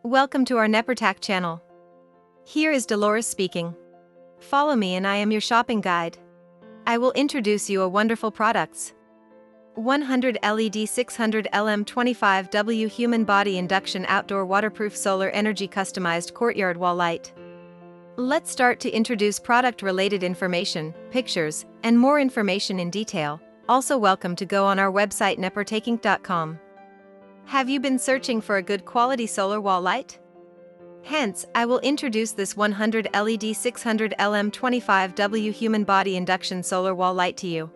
Welcome to our NEPARTAK channel. Here is Dolores speaking. Follow me and I am your shopping guide. I will introduce you a wonderful products. 100 LED 600 LM25W Human Body Induction Outdoor Waterproof Solar Energy Customized Courtyard Wall Light. Let's start to introduce product-related information, pictures, and more information in detail. Also welcome to go on our website NEPARTAK.com. Have you been searching for a good quality solar wall light? Hence, I will introduce this 100 LED 600 LM25W Human Body Induction Solar Wall Light to you.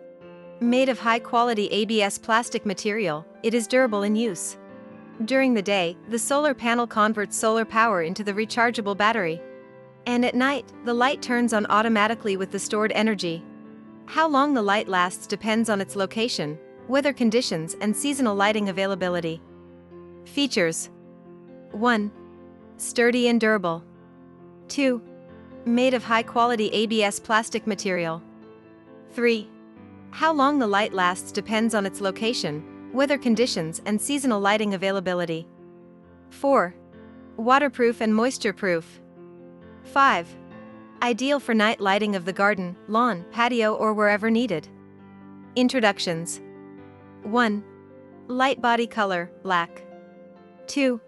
Made of high-quality ABS plastic material, it is durable in use. During the day, the solar panel converts solar power into the rechargeable battery. And at night, the light turns on automatically with the stored energy. How long the light lasts depends on its location, weather conditions, and seasonal lighting availability. Features: 1. Sturdy and durable. 2. Made of high-quality ABS plastic material. 3. How long the light lasts depends on its location, weather conditions, and seasonal lighting availability. 4. Waterproof and moisture-proof. 5. Ideal for night lighting of the garden, lawn, patio, or wherever needed. Introductions: 1. Light body color, black. 2.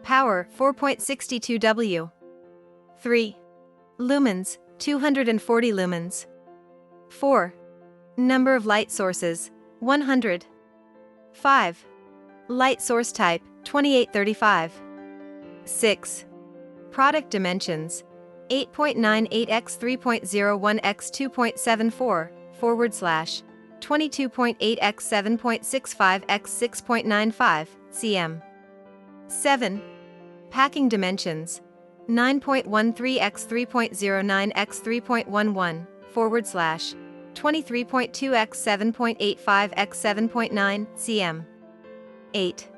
Power, 4.62 W. 3. Lumens, 240 lumens. 4. Number of light sources, 100. 5. Light source type, 2835. 6. Product dimensions, 8.98 x 3.01 x 2.74 / 22.8 x 7.65 x 6.95 cm. 7. Packing dimensions, 9.13 x 3.09 x 3.11 / 23.2 x 7.85 x 7.9 cm. 8.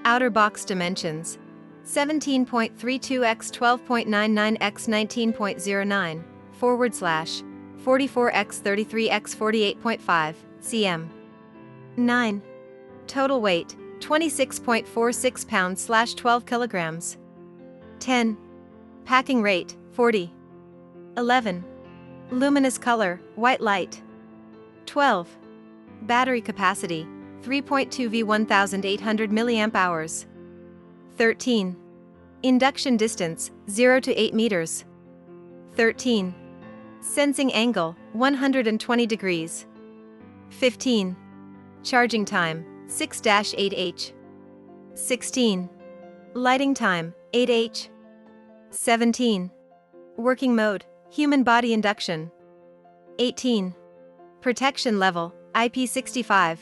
Outer box dimensions, 17.32 x 12.99 x 19.09 / 44 x 33 x 48.5 cm. 9. Total weight, 26.46 pounds / 12 kilograms. 10. Packing rate, 40. 11. Luminous color, white light. 12. Battery capacity, 3.2 V 1800 mAh. 13. Induction distance, 0 to 8 meters. 13. Sensing angle, 120 degrees. 15. Charging time, 6-8H. 16. Lighting time, 8H. 17. Working mode, human body induction. 18. Protection level, IP65.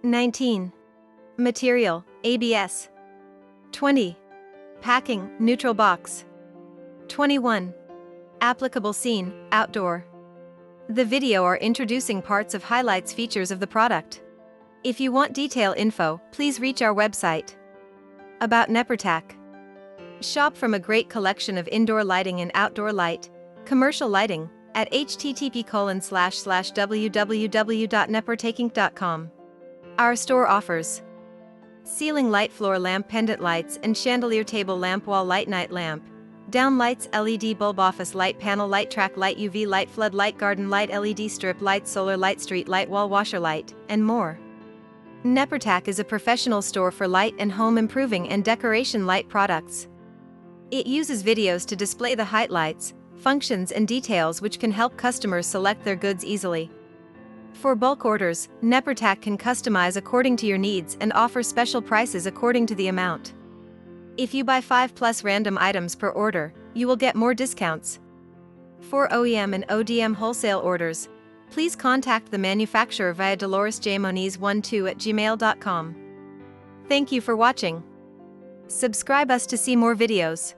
19. Material, ABS. 20. Packing, neutral box. 21. Applicable scene, outdoor. The video are introducing parts of highlights features of the product. If you want detail info, please reach our website. About NEPARTAK. Shop from a great collection of indoor lighting and outdoor light, commercial lighting, at http://www.nepartakinc.com. Our store offers ceiling light, floor lamp, pendant lights, and chandelier table lamp, wall light, night lamp, down lights, LED bulb, office light, panel light, track light, UV light, flood light, garden light, LED strip light, solar light, street light, wall washer light, and more. NEPARTAK is a professional store for light and home improving and decoration light products. It uses videos to display the highlights, functions, and details which can help customers select their goods easily. For bulk orders, NEPARTAK can customize according to your needs and offer special prices according to the amount. If you buy 5+ random items per order, you will get more discounts. For OEM and ODM wholesale orders, please contact the manufacturer via doloresjmoniz12@gmail.com. Thank you for watching. Subscribe us to see more videos.